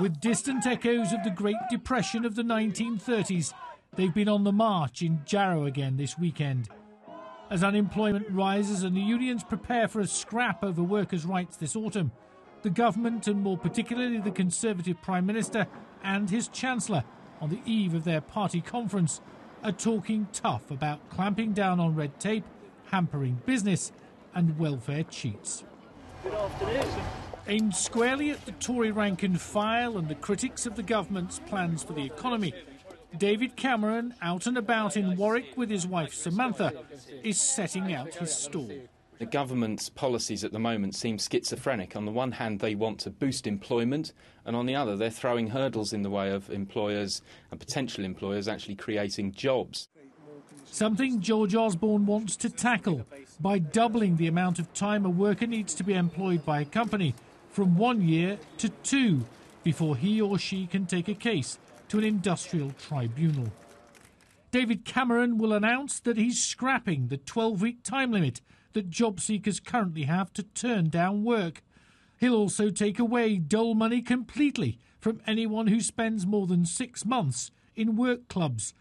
With distant echoes of the Great Depression of the 1930s, they've been on the march in Jarrow again this weekend. As unemployment rises and the unions prepare for a scrap over workers' rights this autumn, the government, and more particularly the Conservative Prime Minister and his Chancellor, on the eve of their party conference, are talking tough about clamping down on red tape, hampering business and welfare cheats. Good afternoon. Aimed squarely at the Tory rank and file and the critics of the government's plans for the economy, David Cameron, out and about in Warwick with his wife Samantha, is setting out his stall. The government's policies at the moment seem schizophrenic. On the one hand, they want to boost employment, and on the other, they're throwing hurdles in the way of employers and potential employers actually creating jobs. Something George Osborne wants to tackle by doubling the amount of time a worker needs to be employed by a company from 1 year to 2 before he or she can take a case to an industrial tribunal. David Cameron will announce that he's scrapping the 12-week time limit that job seekers currently have to turn down work. He'll also take away dole money completely from anyone who spends more than 6 months in work clubs.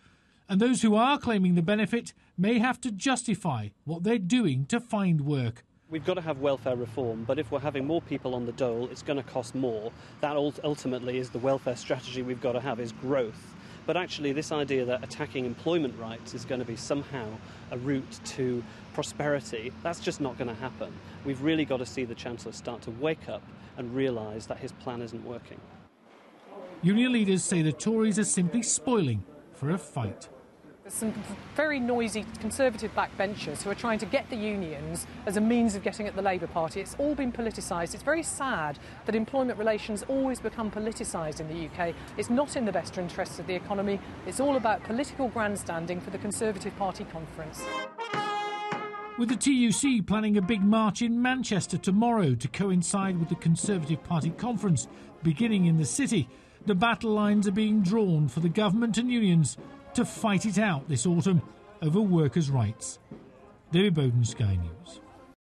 And those who are claiming the benefit may have to justify what they're doing to find work. We've got to have welfare reform, but if we're having more people on the dole, it's going to cost more. That ultimately is the welfare strategy we've got to have, is growth. But actually this idea that attacking employment rights is going to be somehow a route to prosperity, that's just not going to happen. We've really got to see the Chancellor start to wake up and realise that his plan isn't working. Union leaders say the Tories are simply spoiling for a fight. There's some very noisy Conservative backbenchers who are trying to get the unions as a means of getting at the Labour Party. It's all been politicised. It's very sad that employment relations always become politicised in the UK. It's not in the best interests of the economy. It's all about political grandstanding for the Conservative Party conference. With the TUC planning a big march in Manchester tomorrow to coincide with the Conservative Party conference beginning in the city, the battle lines are being drawn for the government and unions to fight it out this autumn over workers' rights. David Bowden, Sky News.